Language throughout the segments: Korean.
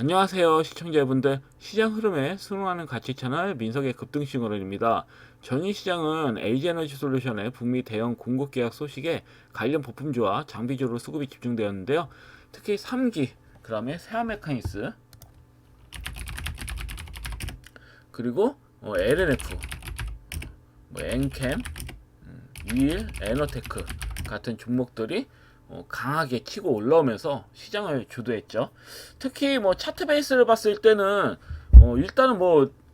안녕하세요 시청자분들, 시장 흐름에 순응하는 가치 채널 민석의 급등신호론입니다. 전일시장은 LG에너지솔루션의 북미 대형 공급 계약 소식에 관련 부품주와 장비주로 수급이 집중되었는데요. 특히 3기, 그 다음에 세아메카니스, 그리고 LNF, 엔캠, 유일, 에너테크 같은 종목들이 강하게 치고 올라오면서 시장을 주도했죠. 특히 차트 베이스를 봤을 때는 일단은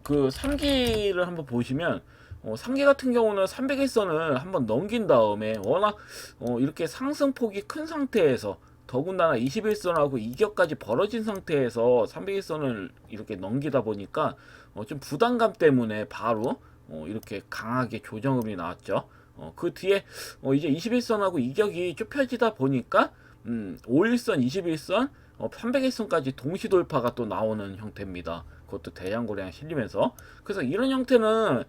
그 3기를 한번 보시면 3기 같은 경우는 300일선을 한번 넘긴 다음에 워낙 이렇게 상승폭이 큰 상태에서 더군다나 21선하고 이격까지 벌어진 상태에서 300일선을 이렇게 넘기다 보니까 좀 부담감 때문에 바로 이렇게 강하게 조정음이 나왔죠. 그 뒤에 이제 21선하고 이격이 좁혀지다 보니까 5일선, 21선, 300일선까지 동시 돌파가 또 나오는 형태입니다. 그것도 대량거래량 실리면서. 그래서 이런 형태는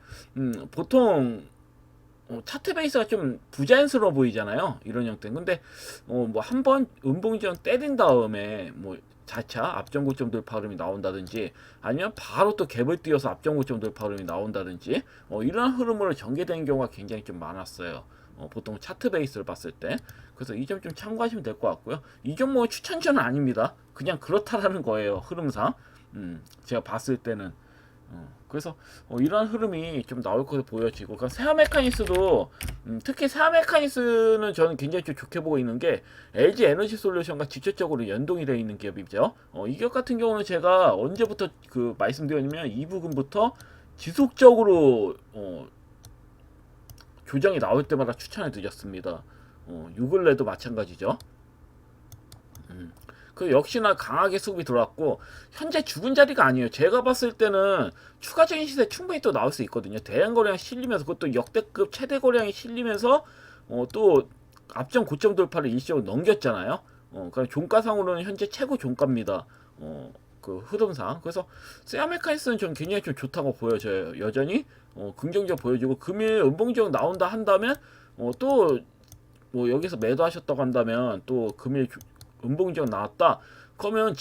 보통 차트 베이스가 좀 부자연스러워 보이잖아요. 이런 형태. 근데 한번 음봉지원 때린 다음에 자차 앞전고점 돌파 흐름이 나온다든지 아니면 바로 또 갭을 띄어서 앞전고점 돌파 흐름이 나온다든지 이런 흐름으로 전개되는 경우가 굉장히 좀 많았어요. 보통 차트 베이스를 봤을 때. 그래서 이 점 좀 참고하시면 될 것 같고요. 이 종목은 추천주는 아닙니다. 그냥 그렇다라는 거예요. 흐름상. 제가 봤을 때는. 그래서 이러한 흐름이 좀 나올 것으로 보여지고, 그러니까 세아 메카니스도 특히 세아 메카니스는 저는 굉장히 좀 좋게 보고 있는 게 LG 에너지 솔루션과 직접적으로 연동이 되어 있는 기업이죠. 이 기업 같은 경우는 제가 언제부터 그 말씀드렸냐면 이 부분부터 지속적으로 조정이 나올 때마다 추천을 드렸습니다. 요 근래도 마찬가지죠. 그 역시나 강하게 수급이 들어왔고 현재 죽은 자리가 아니에요. 제가 봤을 때는 추가적인 시세 충분히 또 나올 수 있거든요. 대량 거래량 실리면서 그것도 역대급 최대 거래량이 실리면서 또 앞전 고점 돌파를 일시적으로 넘겼잖아요. 그러니까 종가상으로는 현재 최고 종가입니다. 그 흐름상. 그래서 세아메카니스는 좀 굉장히 좀 좋다고 보여져요. 여전히 긍정적 보여지고 금일 음봉지역 나온다 한다면 또 여기서 매도하셨다고 한다면 또 금일 음봉지역 나왔다. 그러면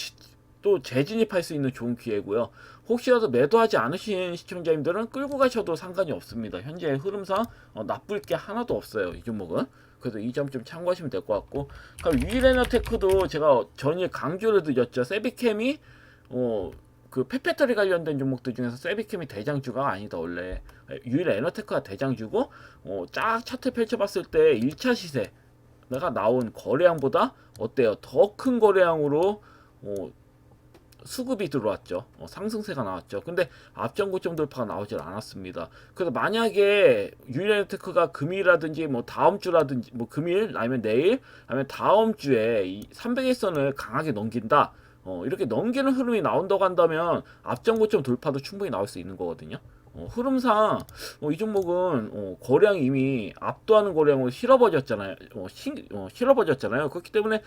또 재진입할 수 있는 좋은 기회고요. 혹시라도 매도하지 않으신 시청자님들은 끌고 가셔도 상관이 없습니다. 현재 흐름상 나쁠 게 하나도 없어요. 이 종목은. 그래서 이 점 좀 참고하시면 될 것 같고, 그럼 유일에너테크도 제가 전일 강조를 드렸죠. 세비캠이 그 페페터리 관련된 종목들 중에서 세비캠이 대장주가 아니다. 원래 유일에너테크가 대장주고 쫙 차트 펼쳐봤을 때 1차 시세 내가 나온 거래량보다 어때요? 더 큰 거래량으로 수급이 들어왔죠. 상승세가 나왔죠. 근데 앞전 고점 돌파가 나오질 않았습니다. 그래서 만약에 유일테크가 금일이라든지 다음 주라든지 금일 아니면 내일 아니면 다음 주에 이 300일선을 강하게 넘긴다. 이렇게 넘기는 흐름이 나온다고 한다면 앞전 고점 돌파도 충분히 나올 수 있는 거거든요. 흐름상 이 종목은 거래량이 이미 압도하는 거래량으로 실어버렸잖아요. 실어버렸잖아요. 그렇기 때문에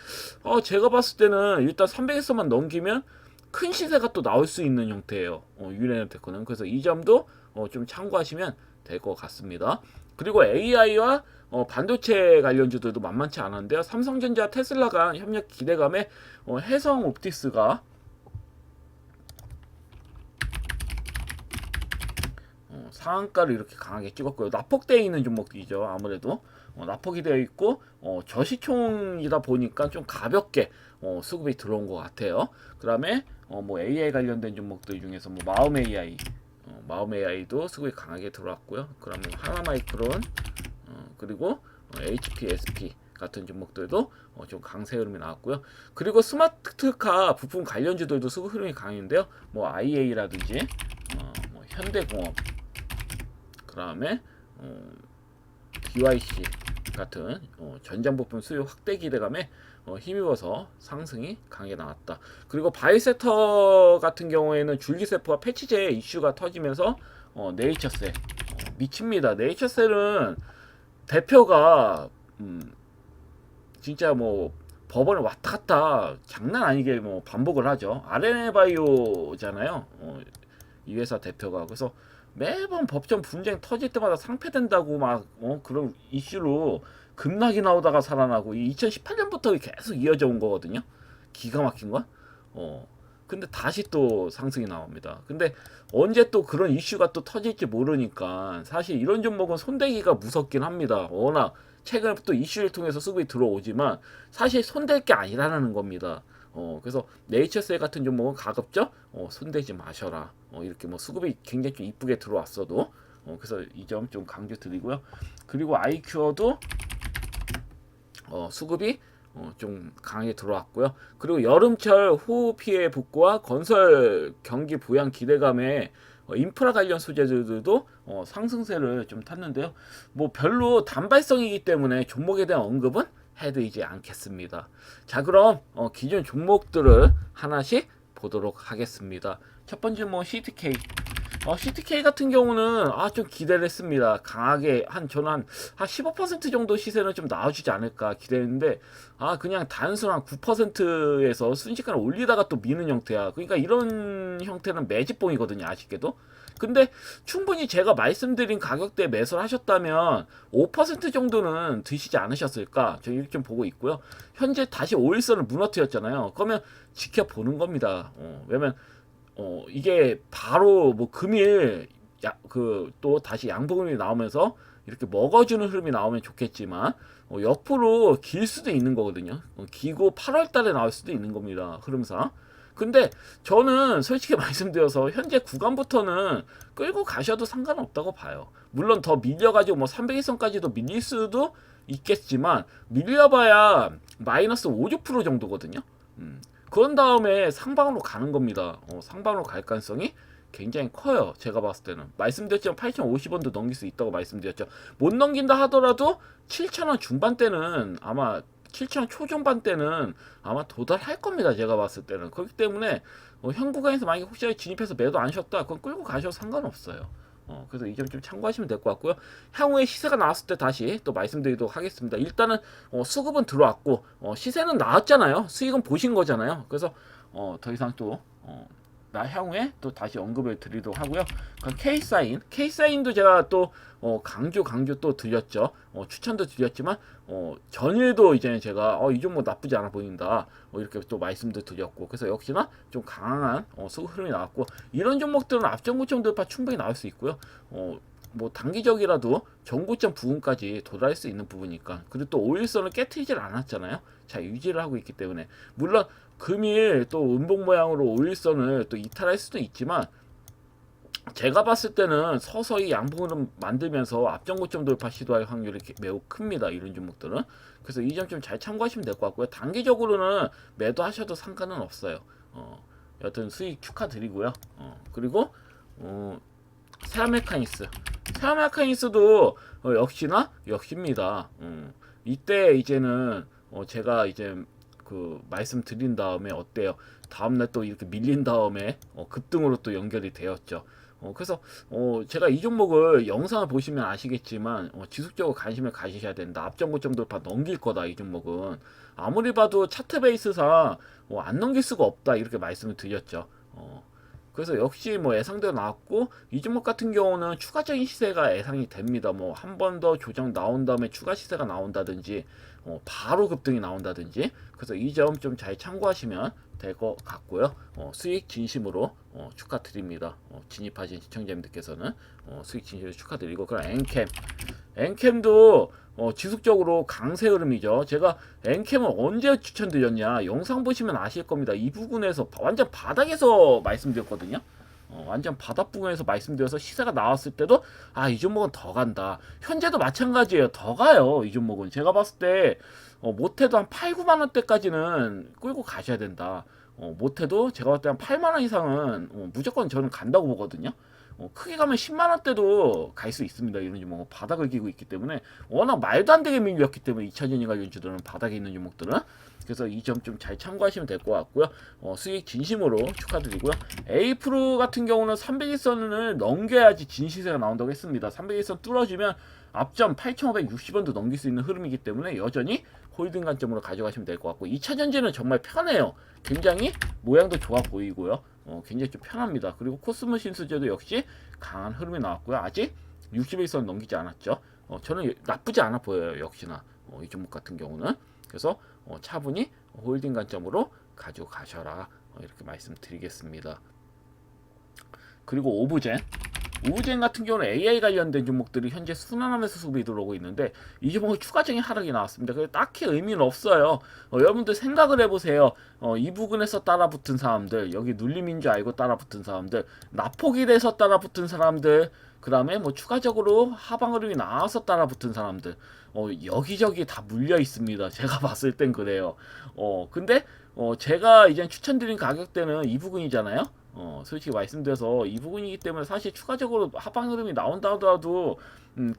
제가 봤을 때는 일단 300에서만 넘기면 큰 시세가 또 나올 수 있는 형태예요. 유레네테크는. 그래서 이 점도 좀 참고하시면 될 것 같습니다. 그리고 AI와 반도체 관련주들도 만만치 않은데요. 삼성전자, 테슬라가 협력 기대감에 해성 옵티스가 상한가를 이렇게 강하게 찍었고요. 납폭되어 있는 종목이죠. 아무래도 납폭이 되어 있고 저시총이다 보니까 좀 가볍게 수급이 들어온 것 같아요. 그 다음에 AI 관련된 종목들 중에서 마음 AI, 마음 AI도 수급이 강하게 들어왔고요. 그러면 하나마이크론, 그리고 HPSP 같은 종목들도 좀 강세 흐름이 나왔고요. 그리고 스마트카 부품 관련주들도 수급 흐름이 강했는데요. IA라든지 현대공업, 그 다음에 BYC 같은 전장 부품 수요 확대 기대감에 힘입어서 상승이 강하게 나왔다. 그리고 바이세터 같은 경우에는 줄기세포와 패치제 이슈가 터지면서 네이처셀 미칩니다. 네이처셀은 대표가 진짜 법원에 왔다 갔다 장난 아니게 반복을 하죠. RNA 바이오잖아요. 이 회사 대표가. 그래서 매번 법정 분쟁 터질 때마다 상폐된다고 그런 이슈로 급락이 나오다가 살아나고 2018년부터 계속 이어져 온 거거든요. 기가 막힌 건. 근데 다시 또 상승이 나옵니다. 근데 언제 또 그런 이슈가 또 터질지 모르니까 사실 이런 종목은 손대기가 무섭긴 합니다. 워낙 최근에 또 이슈를 통해서 수급이 들어오지만 사실 손댈 게 아니라는 겁니다. 그래서 네이처셀 같은 종목은 가급적 손대지 마셔라. 이렇게 뭐 수급이 굉장히 좀 이쁘게 들어왔어도 그래서 이 점 좀 강조 드리고요. 그리고 아이큐어도 수급이 좀 강하게 들어왔고요. 그리고 여름철 호우 피해 복구와 건설 경기 부양 기대감에 인프라 관련 소재들도 상승세를 좀 탔는데요. 뭐 별로 단발성이기 때문에 종목에 대한 언급은 해드리지 않겠습니다. 자, 그럼 기존 종목들을 하나씩 보도록 하겠습니다. 첫 번째 뭐 CTK. CTK 같은 경우는 좀 기대를 했습니다. 강하게 저는 한 15% 정도 시세는 좀 나와주지 않을까 기대했는데 그냥 단순한 9%에서 순식간에 올리다가 또 미는 형태야. 그러니까 이런 형태는 매집봉이거든요, 아쉽게도. 근데 충분히 제가 말씀드린 가격대에 매수를 하셨다면 5% 정도는 드시지 않으셨을까? 저 이렇게 좀 보고 있고요. 현재 다시 5일선을 무너뜨렸잖아요. 그러면 지켜보는 겁니다. 왜냐면 이게 바로 뭐 금일 또 다시 양봉이 나오면서 이렇게 먹어주는 흐름이 나오면 좋겠지만 옆으로 길 수도 있는 거거든요. 기고 8월 달에 나올 수도 있는 겁니다. 흐름상. 근데 저는 솔직히 말씀드려서 현재 구간부터는 끌고 가셔도 상관없다고 봐요. 물론 더 밀려가지고 뭐 300일선까지도 밀릴 수도 있겠지만 밀려봐야 마이너스 5% 정도거든요. 그런 다음에 상방으로 가는 겁니다. 상방으로 갈 가능성이 굉장히 커요. 제가 봤을 때는. 말씀드렸지만 8,050원도 넘길 수 있다고 말씀드렸죠. 못 넘긴다 하더라도 7,000원 중반대는 아마 7,000원 초중반 때는 아마 도달할 겁니다. 제가 봤을 때는. 그렇기 때문에 현 구간에서 만약에 혹시 진입해서 매도 안 하셨다, 그건 끌고 가셔도 상관없어요. 그래서 이 점 좀 참고하시면 될 것 같고요. 향후에 시세가 나왔을 때 다시 또 말씀드리도록 하겠습니다. 일단은 수급은 들어왔고 시세는 나왔잖아요. 수익은 보신 거잖아요. 그래서 더 이상 또 향후에 또 다시 언급을 드리도록 하고요. K사인도 제가 또 강조 또 드렸죠. 추천도 드렸지만 전일도 이제 제가 이 종목 나쁘지 않아 보인다 이렇게 또 말씀도 드렸고, 그래서 역시나 좀 강한 수급 흐름이 나왔고, 이런 종목들은 앞전고점 돌파 충분히 나올 수 있고요. 뭐 단기적이라도 전고점 부분까지 도달할 수 있는 부분이니까. 그리고 또 5일선을 깨트리질 않았잖아요. 자, 유지를 하고 있기 때문에 물론 금일 또 음봉 모양으로 5일선을 또 이탈할 수도 있지만 제가 봤을 때는 서서히 양봉을 만들면서 앞전고점 돌파 시도할 확률이 매우 큽니다. 이런 종목들은. 그래서 이 점 좀 잘 참고하시면 될 것 같고요. 단기적으로는 매도하셔도 상관은 없어요. 여튼 수익 축하드리고요. 그리고 세라메카니스도 역시입니다. 이때 이제는 제가 이제 그 말씀드린 다음에 어때요? 다음날 또 이렇게 밀린 다음에 급등으로 또 연결이 되었죠. 그래서 제가 이 종목을 영상을 보시면 아시겠지만 지속적으로 관심을 가지셔야 된다. 앞전고점 돌파 넘길 거다. 이 종목은 아무리 봐도 차트 베이스상 안 넘길 수가 없다. 이렇게 말씀을 드렸죠. 그래서 역시 뭐 예상대로 나왔고, 이 종목 같은 경우는 추가적인 시세가 예상이 됩니다. 뭐 한 번 더 조정 나온 다음에 추가 시세가 나온다든지 바로 급등이 나온다든지. 그래서 이 점 좀 잘 참고하시면 될 것 같고요. 수익 진심으로 축하드립니다. 진입하신 시청자님들께서는 수익 진심으로 축하드리고, 그럼 엔캠도 지속적으로 강세 흐름이죠. 제가 엔캠을 언제 추천드렸냐, 영상 보시면 아실 겁니다. 이 부분에서 완전 바닥에서 말씀드렸거든요. 완전 바닥 부분에서 말씀드려서 시세가 나왔을 때도 이 종목은 더 간다. 현재도 마찬가지예요. 더 가요. 이 종목은 제가 봤을 때 못해도 한 8, 9만 원대까지는 끌고 가셔야 된다. 못해도 제가 봤을 때 한 8만 원 이상은 무조건 저는 간다고 보거든요. 크게 가면 10만 원대도 갈 수 있습니다. 이런 종목은 바닥을 기고 있기 때문에, 워낙 말도 안 되게 밀렸기 때문에 2차전지 관련주들은 바닥에 있는 종목들은. 그래서 이 점 좀 잘 참고하시면 될 것 같고요. 수익 진심으로 축하드리고요. 에이프로 같은 경우는 300일선을 넘겨야지 진시세가 나온다고 했습니다. 300일선 뚫어주면 앞점 8,560원도 넘길 수 있는 흐름이기 때문에 여전히 홀딩 관점으로 가져가시면 될 것 같고, 2차전지는 정말 편해요. 굉장히 모양도 좋아 보이고요. 굉장히 좀 편합니다. 그리고 코스모 신수제도 역시 강한 흐름이 나왔고요. 아직 60일선 넘기지 않았죠. 저는 나쁘지 않아 보여요. 역시나 이 종목 같은 경우는. 그래서 차분히 홀딩 관점으로 가져가셔라. 이렇게 말씀드리겠습니다. 그리고 오브젠 같은 경우는 AI 관련된 종목들이 현재 순환하면서 수급이 들어오고 있는데 이 종목은 추가적인 하락이 나왔습니다. 그래서 딱히 의미는 없어요. 여러분들 생각을 해보세요. 이 부근에서 따라붙은 사람들, 여기 눌림인 줄 알고 따라붙은 사람들, 낙폭이 돼서 따라붙은 사람들, 그 다음에 뭐 추가적으로 하방 흐름이 나와서 따라붙은 사람들, 여기저기 다 물려 있습니다. 제가 봤을 땐 그래요. 근데 제가 이제 추천드린 가격대는 이 부근이잖아요. 솔직히 말씀드려서 이 부분이기 때문에 사실 추가적으로 하방 흐름이 나온다 하더라도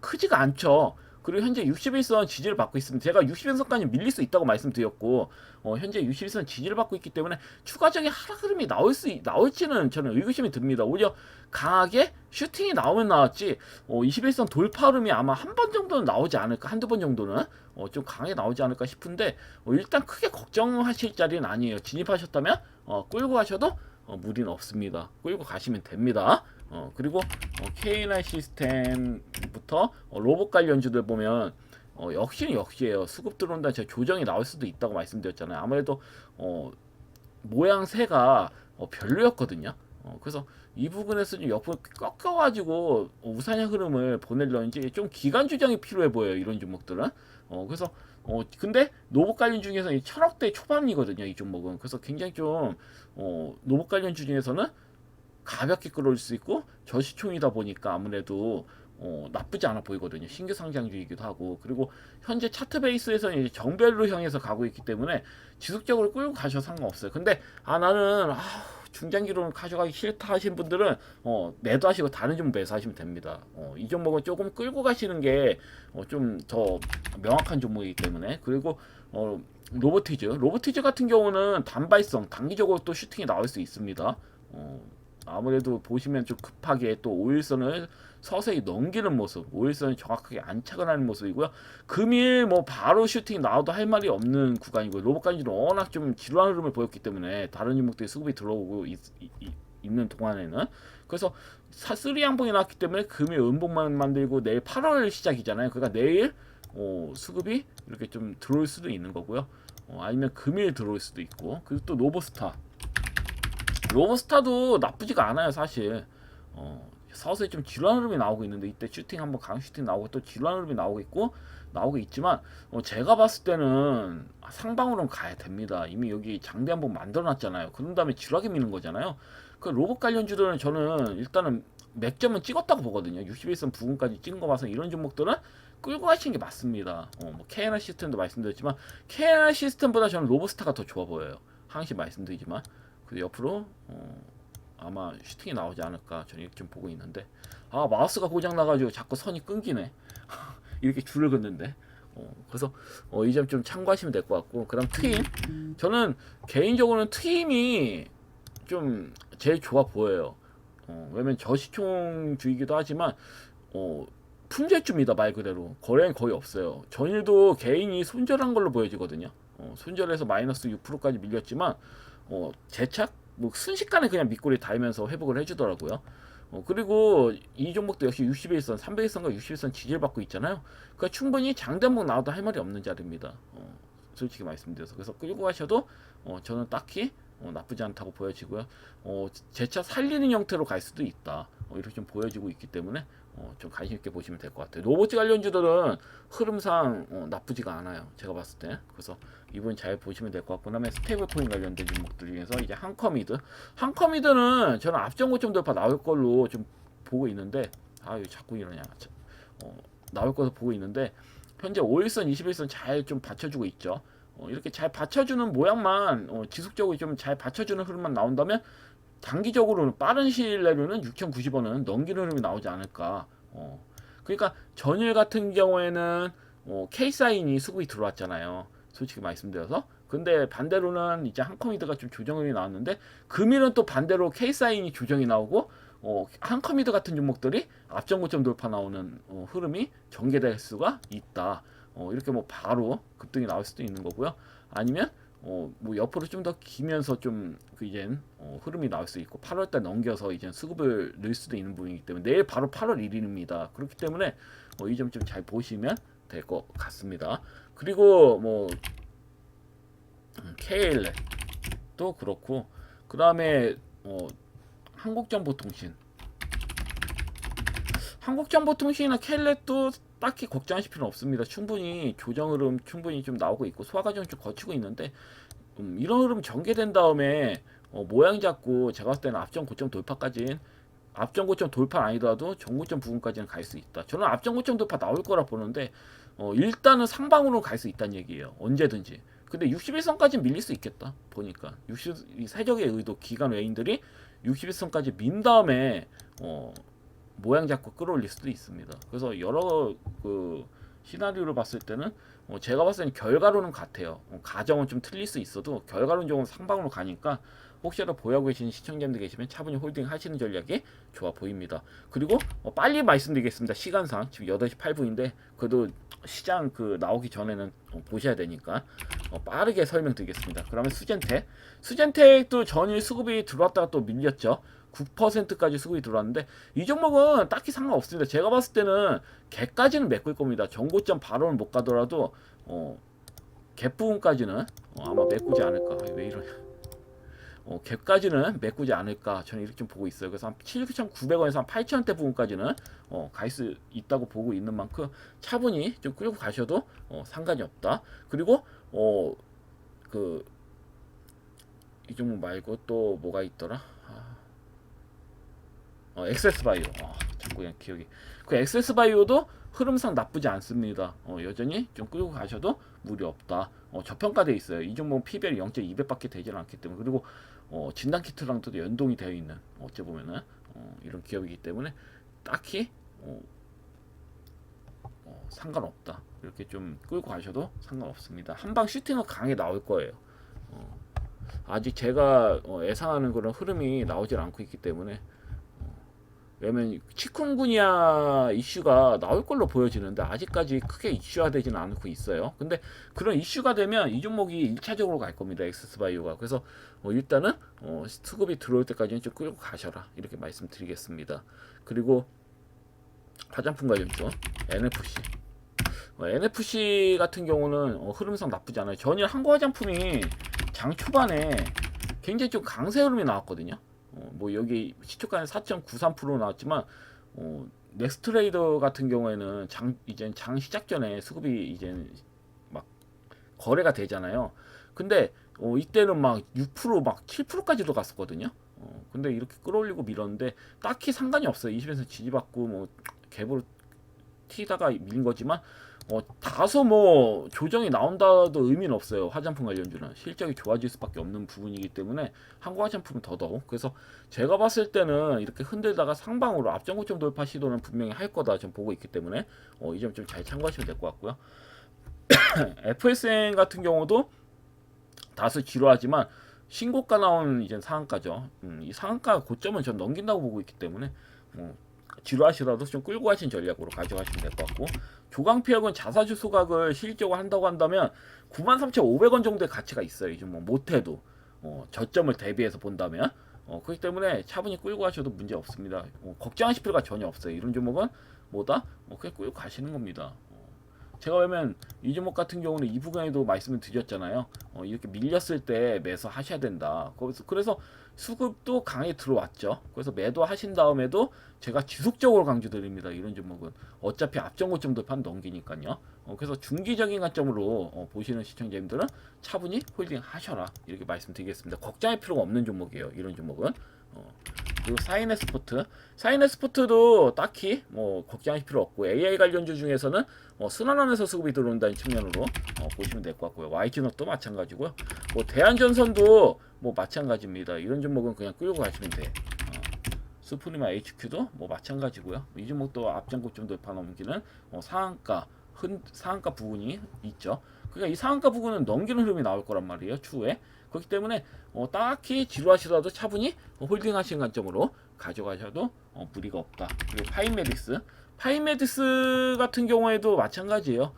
크지가 않죠. 그리고 현재 61선 지지를 받고 있습니다. 제가 61선까지 밀릴 수 있다고 말씀드렸고 현재 61선 지지를 받고 있기 때문에 추가적인 하락 흐름이 나올지는 저는 의구심이 듭니다. 오히려 강하게 슈팅이 나오면 나왔지 21선 돌파 흐름이 아마 한 번 정도는 나오지 않을까, 한두 번 정도는 좀 강하게 나오지 않을까 싶은데 일단 크게 걱정하실 자리는 아니에요. 진입하셨다면 끌고 가셔도 무리는 없습니다. 끌고 가시면 됩니다. 그리고 K&I 시스템부터 로봇 관련주들 보면 역시는 역시예요. 수급 들어온다 제가 조정이 나올 수도 있다고 말씀드렸잖아요. 아무래도 모양새가 별로였거든요. 그래서 이 부분에서 좀 옆으로 꺾여가지고 우상향 흐름을 보내려는지 좀 기간 조정이 필요해 보여요. 이런 종목들은. 그래서 근데 노봇 관련 중에서 이 1000억대 초반이거든요. 이 종목은. 그래서 굉장히 좀 노봇 관련 중에서는 가볍게 끌어올 수 있고 저시총이다 보니까 아무래도 나쁘지 않아 보이거든요. 신규 상장주이기도 하고 그리고 현재 차트 베이스에서는 이제 정배로 향해서 가고 있기 때문에 지속적으로 끌고 가셔도 상관없어요. 근데 나는 중장기로는 가져가기 싫다 하시는 분들은 매도하시고 다른 종목 매수하시면 됩니다. 이 종목은 조금 끌고 가시는 게 좀 더 명확한 종목이기 때문에 그리고 로보티즈 같은 경우는 단발성 단기적으로 또 슈팅이 나올 수 있습니다. 아무래도 보시면 좀 급하게 또 5일선을 서서히 넘기는 모습, 5일선을 정확하게 안착을 하는 모습이고요. 금일 뭐 바로 슈팅이 나와도 할 말이 없는 구간이고요. 로봇간지는 워낙 좀 지루한 흐름을 보였기 때문에 다른 종목들이 수급이 들어오고 있는 동안에는 그래서 쓰리 양봉이 나왔기 때문에 금일 음봉만 만들고 내일 8월 시작이잖아요. 그러니까 내일 수급이 이렇게 좀 들어올 수도 있는 거고요. 아니면 금일 들어올 수도 있고 그리고 또 로보스타도 나쁘지가 않아요 사실. 서서히 좀 지루한 흐름이 나오고 있는데 이때 슈팅 한번 강 슈팅 나오고 또 지루한 흐름이 나오고 있지만 제가 봤을 때는 상방으로는 가야 됩니다. 이미 여기 장대 한번 만들어놨잖아요. 그런 다음에 지루하게 미는 거잖아요. 그 로봇 관련주들은 저는 일단은 맥점은 찍었다고 보거든요. 61선 부근까지 찍은 거 봐서 이런 종목들은 끌고 가시는 게 맞습니다. 뭐 K&I 시스템도 말씀드렸지만 K&I 시스템보다 저는 로보스타가 더 좋아 보여요. 항상 말씀드리지만 그 옆으로 아마 슈팅이 나오지 않을까 저는 이렇게 좀 보고 있는데 마우스가 고장 나가지고 자꾸 선이 끊기네. 이렇게 줄을 긋는데 그래서 이 점 좀 참고하시면 될 것 같고 그다음 트임 저는 개인적으로는 트임이 좀 제일 좋아 보여요. 왜냐면 저시총주이기도 하지만 품절주입니다. 말 그대로 거래는 거의 없어요. 전일도 개인이 손절한 걸로 보여지거든요. 손절해서 마이너스 6%까지 밀렸지만 재착 뭐 순식간에 그냥 밑꼬리 달면서 회복을 해주더라고요. 그리고 이 종목도 역시 61선, 300일선과 61선 지지를 받고 있잖아요. 그러니까 충분히 장대목 나와도 할 말이 없는 자리입니다. 솔직히 말씀드려서 그래서 끌고 가셔도 저는 딱히 나쁘지 않다고 보여지고요. 재차 살리는 형태로 갈 수도 있다. 이렇게 좀 보여지고 있기 때문에 좀 관심 있게 보시면 될 것 같아요. 로봇 관련주들은 흐름상 나쁘지가 않아요. 제가 봤을 때. 그래서 이분 잘 보시면 될 것 같고 그다음에 스테이블 코인 관련된 종목들 중에서 이제 한커미드는 저는 앞전 고점 돌파 나올 걸로 좀 보고 있는데 이거 자꾸 이러냐. 나올 걸로 보고 있는데 현재 5일선, 21선 잘 좀 받쳐주고 있죠. 이렇게 잘 받쳐주는 모양만 지속적으로 좀 잘 받쳐주는 흐름만 나온다면 단기적으로는 빠른 시일 내로는 6,090원은 넘기는 흐름이 나오지 않을까. 그러니까 전일 같은 경우에는 K사인이 수급이 들어왔잖아요. 솔직히 말씀드려서. 근데 반대로는 이제 한커미드가 좀 조정이 나왔는데 금일은 또 반대로 K사인이 조정이 나오고 한커미드 같은 종목들이 앞전 고점 돌파 나오는 흐름이 전개될 수가 있다. 이렇게 뭐 바로 급등이 나올 수도 있는 거고요. 아니면 뭐 옆으로 좀 더 기면서 좀 이젠 흐름이 나올 수 있고 8월달 넘겨서 이제 수급을 넣을 수도 있는 부분이기 때문에 내일 바로 8월 1일입니다. 그렇기 때문에 이 점 좀 잘 보시면 될 것 같습니다. 그리고 뭐 KL도 그렇고 그 다음에 한국정보통신. 한국정보통신이나 켈렛도 딱히 걱정하실 필요는 없습니다. 충분히 조정 흐름 충분히 좀 나오고 있고 소화 과정 좀 거치고 있는데 이런 흐름 전개된 다음에 모양 잡고 제가 봤을 때는 앞전 고점 돌파까지는 앞전 고점 돌파 아니더라도 전고점 부분까지는 갈 수 있다. 저는 앞전 고점 돌파 나올 거라 보는데 일단은 상방으로 갈 수 있다는 얘기예요. 언제든지. 근데 61선까지 밀릴 수 있겠다. 보니까 이 세력의 의도 기관 외인들이 61선까지 민 다음에 모양 잡고 끌어올릴 수도 있습니다. 그래서 여러 그 시나리오를 봤을 때는 제가 봤을 때는 결과로는 같아요. 가정은 좀 틀릴 수 있어도 결과론적으로 조금 상방으로 가니까 혹시라도 보유하고 계신 시청자분들 계시면 차분히 홀딩 하시는 전략이 좋아 보입니다. 그리고 빨리 말씀드리겠습니다. 시간상 지금 8시 8분인데 그래도 시장 그 나오기 전에는 보셔야 되니까 빠르게 설명드리겠습니다. 그러면 수젠텍도 전일 수급이 들어왔다가 또 밀렸죠. 9%까지 수급이 들어왔는데 이 종목은 딱히 상관없습니다. 제가 봤을 때는 갭까지는 메꿀 겁니다. 전고점 바로는 못 가더라도 갭 부분까지는 아마 메꾸지 않을까. 왜 이러냐. 갭까지는 메꾸지 않을까 저는 이렇게 좀 보고 있어요. 그래서 한 7,900원에서 한 8,000원대 부분까지는 갈 수 있다고 보고 있는 만큼 차분히 좀 끌고 가셔도 상관이 없다. 그리고 그 이 종목 말고 또 뭐가 있더라? 엑세스바이오. 자꾸 그냥 기억이. 그 엑세스바이오도 흐름상 나쁘지 않습니다. 여전히 좀 끌고 가셔도 무리 없다. 저평가되어 있어요. 이 종목은 PBR이 0.2배밖에 되지 않기 때문에 그리고 진단키트랑도 연동이 되어 있는 어째 보면은 이런 기업이기 때문에 딱히 상관없다. 이렇게 좀 끌고 가셔도 상관없습니다. 한방 슈팅은 강하게 나올 거예요. 아직 제가 예상하는 그런 흐름이 나오질 않고 있기 때문에 왜냐면 치쿤구니아 이슈가 나올 걸로 보여지는데 아직까지 크게 이슈화되지는 않고 있어요. 근데 그런 이슈가 되면 이 종목이 1차적으로 갈 겁니다. 엑세스바이오가. 그래서 일단은 수급이 들어올 때까지는 좀 끌고 가셔라 이렇게 말씀드리겠습니다. 그리고 화장품 관련주 NFC. NFC 같은 경우는 흐름상 나쁘지 않아요. 전일 한국 화장품이 장 초반에 굉장히 좀 강세 흐름이 나왔거든요. 뭐 여기 시초가는 4.93% 나왔지만 넥스트레이더 같은 경우에는 이제 장 시작 전에 수급이 이제 막 거래가 되잖아요. 근데 이때는 막 6%막 7%까지도 갔었거든요. 근데 이렇게 끌어올리고 밀었는데 딱히 상관이 없어요. 20에서 지지받고 뭐 갭으로 튀다가 밀린 거지만 다소 뭐 조정이 나온다도 의미는 없어요. 화장품 관련주는 실적이 좋아질 수밖에 없는 부분이기 때문에 한국 화장품은 더더욱. 그래서 제가 봤을 때는 이렇게 흔들다가 상방으로 앞전고점 돌파 시도는 분명히 할 거다 좀 보고 있기 때문에 이 점 좀 잘 참고하시면 될 것 같고요. FSN 같은 경우도 다소 지루하지만 신고가 나온 이제 상한가죠. 이 상한가 고점은 전 넘긴다고 보고 있기 때문에 지루하시더라도 좀 끌고 가신 전략으로 가져가시면 될 것 같고, 조강피혁은 자사주 소각을 실적으로 한다고 한다면 93,500원 정도의 가치가 있어요. 이제 뭐 못해도 저점을 대비해서 본다면 그렇기 때문에 차분히 끌고 가셔도 문제 없습니다. 걱정하실 필요가 전혀 없어요. 이런 종목은 뭐다? 그냥 끌고 가시는 겁니다. 제가 왜냐면 이 종목 같은 경우는 이 부분에도 말씀을 드렸잖아요. 이렇게 밀렸을 때 매수 하셔야 된다. 그래서 수급도 강하게 들어왔죠. 그래서 매도 하신 다음에도 제가 지속적으로 강조드립니다. 이런 종목은 어차피 앞전고점 돌파는 넘기니까요. 그래서 중기적인 관점으로 보시는 시청자님들은 차분히 홀딩 하셔라 이렇게 말씀드리겠습니다. 걱정할 필요가 없는 종목이에요. 이런 종목은. 그리고 사이네스포트도 딱히 뭐 걱정하실 필요 없고, AI 관련주 중에서는 순환하면서 수급이 들어온다는 측면으로 보시면 될 것 같고요. YG넛도 마찬가지고요. 뭐 대한전선도 뭐 마찬가지입니다. 이런 종목은 그냥 끌고 가시면 돼. 스프리마 HQ도 뭐 마찬가지고요. 이 종목도 앞전고점 돌파 넘기는 상한가 부분이 있죠. 그러니까 이 상한가 부분은 넘기는 흐름이 나올 거란 말이에요. 추후에. 그렇기 때문에 딱히 지루하시더라도 차분히 홀딩 하시는 관점으로 가져가셔도 무리가 없다. 그리고 파인메디스 같은 경우에도 마찬가지예요.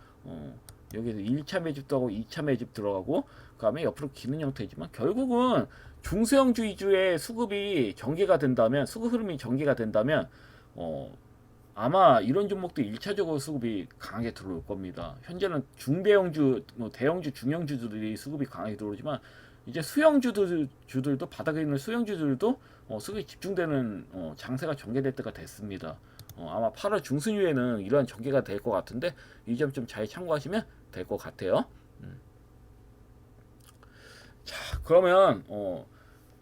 여기서 1차 매집도 하고 2차 매집 들어가고 그 다음에 옆으로 기는 형태지만 결국은 중소형주 위주의 수급이 전개가 된다면, 수급 흐름이 전개가 된다면 아마 이런 종목도 1차적으로 수급이 강하게 들어올 겁니다. 현재는 중대형주, 대형주, 중형주들이 수급이 강하게 들어오지만 이제 수영주들도 바닥에 있는 수영주들도 수급이 집중되는 장세가 전개될 때가 됐습니다. 아마 8월 중순 이후에는 이러한 전개가 될 것 같은데 이 점 좀 잘 참고하시면 될 것 같아요. 자, 그러면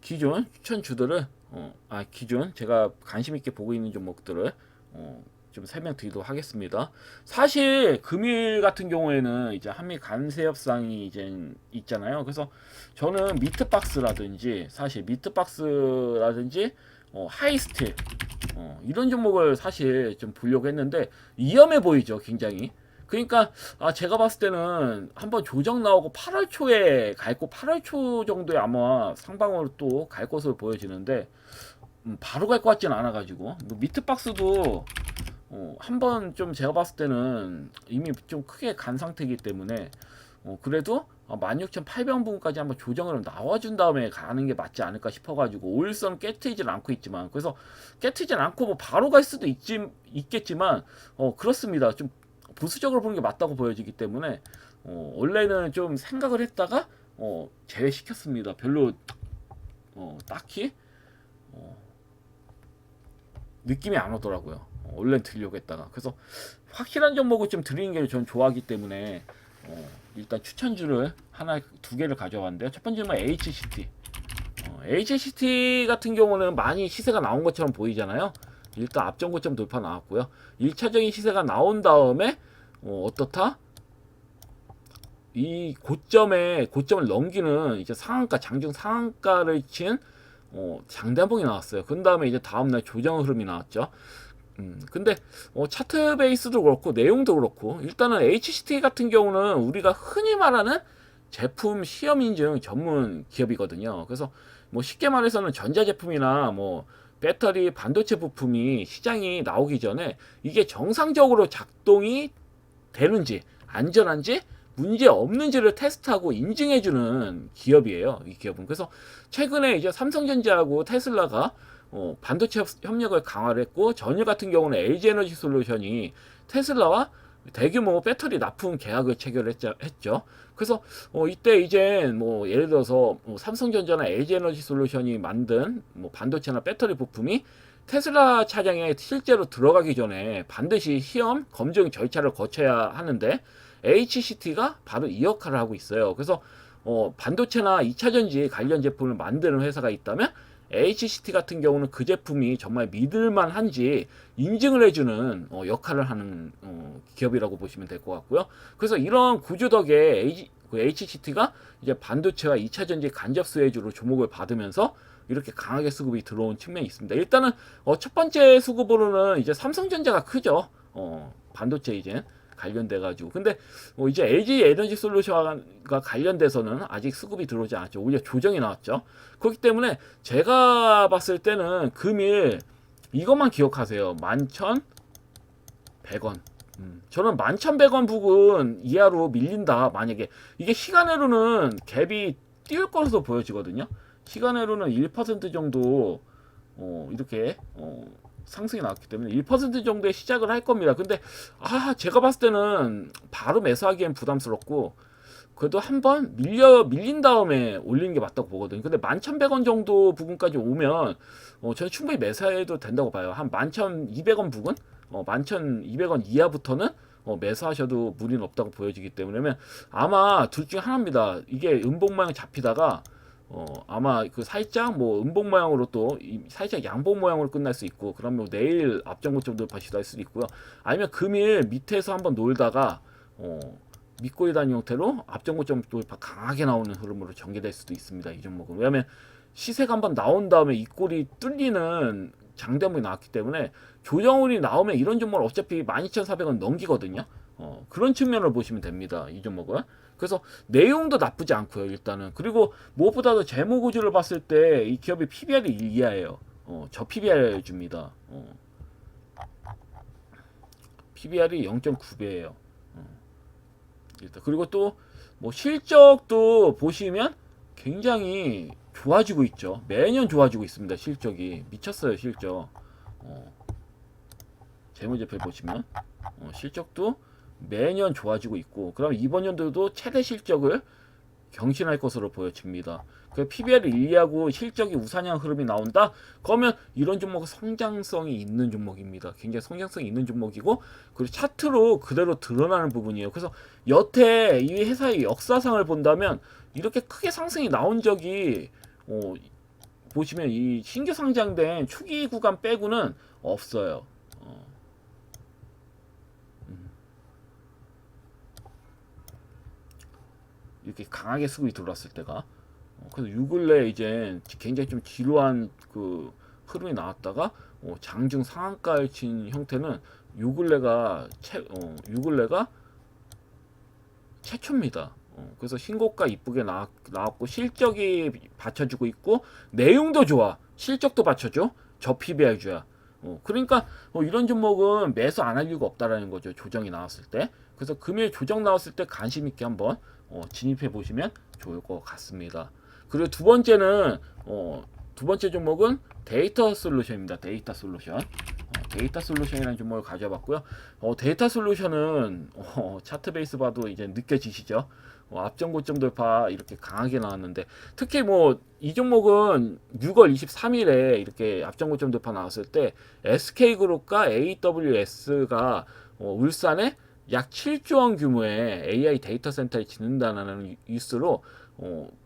기존 추천주들을 기존 제가 관심 있게 보고 있는 종목들을 좀 설명드리도록 하겠습니다. 사실 금일 같은 경우에는 이제 한미 관세 협상이 이제 있잖아요. 그래서 저는 미트박스라든지 사실 미트박스라든지 하이스틸 이런 종목을 사실 좀 보려고 했는데 위험해 보이죠, 굉장히. 그러니까 제가 봤을 때는 한번 조정 나오고 8월 초에 갈고 8월 초 정도에 아마 상방으로 또 갈 것으로 보여지는데 바로 갈 것 같지는 않아가지고 뭐 미트박스도 한번 좀 제가 봤을 때는 이미 좀 크게 간 상태이기 때문에 그래도 16,800원부까지 한번 조정을 나와준 다음에 가는 게 맞지 않을까 싶어가지고 오일선 깨트리진 않고 있지만 그래서 깨트리진 않고 뭐 바로 갈 수도 있겠지만 그렇습니다. 좀 보수적으로 보는 게 맞다고 보여지기 때문에 원래는 좀 생각을 했다가 제외시켰습니다. 별로 딱히 느낌이 안 오더라고요. 원래는 들려고 했다가 그래서 확실한 종목을 좀 드리는 게 전 좋아하기 때문에 일단 추천주를 하나 두 개를 가져왔는데요. 첫 번째는 HCT. HCT 같은 경우는 많이 시세가 나온 것처럼 보이잖아요. 일단 앞전고점 돌파 나왔고요. 1차적인 시세가 나온 다음에 어떻다? 이 고점을 넘기는 이제 상한가 장중 상한가를 친 장대한봉이 나왔어요. 그 다음에 이제 다음날 조정 흐름이 나왔죠. 근데 차트 베이스도 그렇고 내용도 그렇고 일단은 HCT 같은 경우는 우리가 흔히 말하는 제품 시험 인증 전문 기업이거든요. 그래서 뭐 쉽게 말해서는 전자제품이나 뭐 배터리 반도체 부품이 시장이 나오기 전에 이게 정상적으로 작동이 되는지 안전한지 문제 없는지를 테스트하고 인증해주는 기업이에요. 이 기업은. 그래서 최근에 이제 삼성전자하고 테슬라가 반도체 협력을 강화를 했고 전일 같은 경우는 LG에너지 솔루션이 테슬라와 대규모 배터리 납품 계약을 체결했죠. 그래서 이때 이제 뭐 예를 들어서 삼성전자나 LG에너지 솔루션이 만든 뭐 반도체나 배터리 부품이 테슬라 차량에 실제로 들어가기 전에 반드시 시험 검증 절차를 거쳐야 하는데 HCT가 바로 이 역할을 하고 있어요. 그래서 반도체나 2차전지 관련 제품을 만드는 회사가 있다면 HCT 같은 경우는 그 제품이 정말 믿을만한지 인증을 해주는 역할을 하는 기업이라고 보시면 될 것 같고요. 그래서 이런 구조 덕에 HCT가 이제 반도체와 2차전지 간접 수혜주로 주목을 받으면서 이렇게 강하게 수급이 들어온 측면이 있습니다. 일단은 첫 번째 수급으로는 이제 삼성전자가 크죠. 반도체 이제 관련돼가지고 근데 이제 LG 에너지 솔루션과 관련돼서는 아직 수급이 들어오지 않았죠. 오히려 조정이 나왔죠. 그렇기 때문에 제가 봤을 때는 금일 이것만 기억하세요. 11,100원. 저는 11,100원 부근 이하로 밀린다. 만약에 이게 시간으로는 갭이 띄울 것으로 보여지거든요. 시간으로는 1% 정도 이렇게 상승이 나왔기 때문에 1% 정도의 시작을 할 겁니다. 근데 제가 봤을 때는 바로 매수하기엔 부담스럽고 그래도 한번 밀린 다음에 올리는 게 맞다고 보거든요. 근데 11,100원 정도 부근까지 오면 저는 충분히 매수해도 된다고 봐요. 한 11,200원 부근? 11,200원 이하부터는 매수하셔도 무리는 없다고 보여지기 때문에 아마 둘 중에 하나입니다. 이게 음봉 모양 잡히다가 아마 그 살짝 뭐 음봉 모양으로 또 살짝 양봉 모양으로 끝날 수 있고 그러면 내일 앞전고점 돌파 시도할 수도 있고요. 아니면 금일 밑에서 한번 놀다가 밑꼬리 단 형태로 앞전고점 돌파 강하게 나오는 흐름으로 전개될 수도 있습니다. 이 종목은. 왜냐하면 시세가 한번 나온 다음에 이 꼴이 뚫리는 장대목이 나왔기 때문에 조정운이 나오면 이런 종목은 어차피 12,400원 넘기거든요. 그런 측면을 보시면 됩니다. 이 종목은. 그래서 내용도 나쁘지 않고요. 일단은. 그리고 무엇보다도 재무 구조를 봤을 때 이 기업이 PBR이 1 이하예요. 저 PBR 줍니다. PBR이 0.9배예요. 일단 그리고 또 뭐 실적도 보시면 굉장히 좋아지고 있죠. 매년 좋아지고 있습니다. 실적이 미쳤어요. 실적. 재무제표 보시면 실적도 매년 좋아지고 있고 그럼 이번 연도도 최대 실적을 경신할 것으로 보여집니다. 그 PBR을 1위하고 실적이 우상향 흐름이 나온다? 그러면 이런 종목은 성장성이 있는 종목입니다. 굉장히 성장성이 있는 종목이고, 그리고 차트로 그대로 드러나는 부분이에요. 그래서 여태 이 회사의 역사상을 본다면 이렇게 크게 상승이 나온 적이 보시면 이 신규 상장된 초기 구간 빼고는 없어요. 이렇게 강하게 수급이 들어왔을 때가. 그래서 요 근래 이제 굉장히 좀 지루한 그 흐름이 나왔다가 장중 상한가를 친 형태는 요 근래가 요 근래가 최초입니다. 그래서 신고가 이쁘게 나왔고 실적이 받쳐주고 있고 내용도 좋아. 실적도 받쳐줘. 저 PBR주야. 그러니까 이런 종목은 매수 안 할 이유가 없다라는 거죠. 조정이 나왔을 때. 그래서 금일 조정 나왔을 때 관심 있게 한번 진입해 보시면 좋을 것 같습니다. 그리고 두 번째 종목은 데이터 솔루션입니다. 데이터 솔루션. 데이터 솔루션이라는 종목을 가져봤고요. 데이터 솔루션은 차트 베이스 봐도 이제 느껴지시죠? 앞전 고점 돌파 이렇게 강하게 나왔는데 특히 뭐 이 종목은 6월 23일에 이렇게 앞전 고점 돌파 나왔을 때 SK그룹과 AWS가 울산에 약 7조 원 규모의 AI 데이터 센터를 짓는다는 뉴스로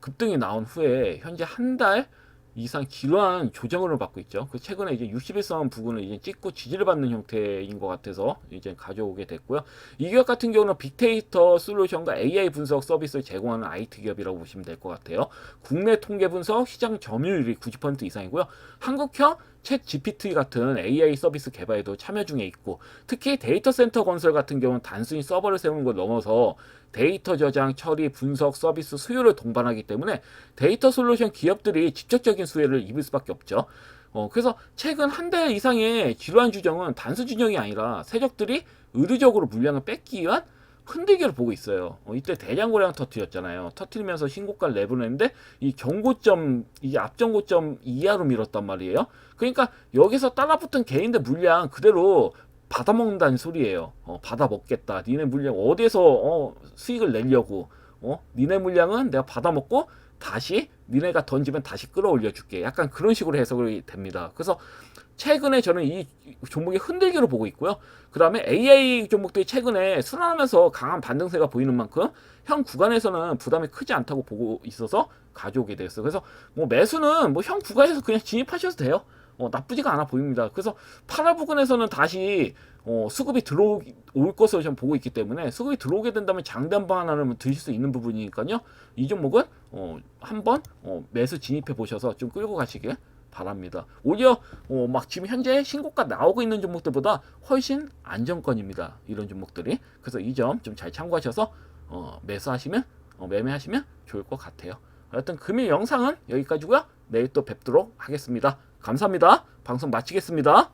급등이 나온 후에 현재 한 달 이상 지루한 조정을 받고 있죠. 그 최근에 이제 61선 부근을 이제 찍고 지지를 받는 형태인 것 같아서 이제 가져오게 됐고요. 이 기업 같은 경우는 빅데이터 솔루션과 AI 분석 서비스를 제공하는 IT 기업이라고 보시면 될 것 같아요. 국내 통계 분석 시장 점유율이 90% 이상이고요. 한국형 챗 GPT 같은 AI 서비스 개발에도 참여 중에 있고 특히 데이터 센터 건설 같은 경우는 단순히 서버를 세우는 걸 넘어서 데이터 저장, 처리, 분석, 서비스, 수요를 동반하기 때문에 데이터 솔루션 기업들이 직접적인 수혜를 입을 수밖에 없죠. 그래서 최근 한 달 이상의 지루한 주정은 단순 주정이 아니라 세력들이 의도적으로 물량을 뺏기 위한 흔들기를 보고 있어요. 이때 대량 거래량 터뜨렸잖아요. 터뜨리면서 신고가를 내보냈는데 이 경고점, 이게 앞전고점 이하로 밀었단 말이에요. 그러니까 여기서 따라붙은 개인들 물량 그대로 받아먹는다는 소리예요. 받아먹겠다. 니네 물량 어디에서 수익을 내려고? 니네 물량은 내가 받아먹고 다시 니네가 던지면 다시 끌어올려 줄게. 약간 그런 식으로 해석이 됩니다. 그래서 최근에 저는 이 종목의 흔들기로 보고 있고요. 그 다음에 AI 종목들이 최근에 순환하면서 강한 반등세가 보이는 만큼 현 구간에서는 부담이 크지 않다고 보고 있어서 가져오게 되었어요. 그래서 뭐 매수는 뭐 현 구간에서 그냥 진입하셔도 돼요. 나쁘지가 않아 보입니다. 그래서 8월 부근에서는 다시 수급이 들어올 것으로 저는 보고 있기 때문에 수급이 들어오게 된다면 장단방 하나는 드실 수 있는 부분이니까요. 이 종목은 한번 매수 진입해 보셔서 좀 끌고 가시길 바랍니다. 오히려 막 지금 현재 신고가 나오고 있는 종목들보다 훨씬 안정권입니다. 이런 종목들이. 그래서 이 점 좀 잘 참고하셔서 매수하시면 매매하시면 좋을 것 같아요. 하여튼 금일 영상은 여기까지고요. 내일 또 뵙도록 하겠습니다. 감사합니다. 방송 마치겠습니다.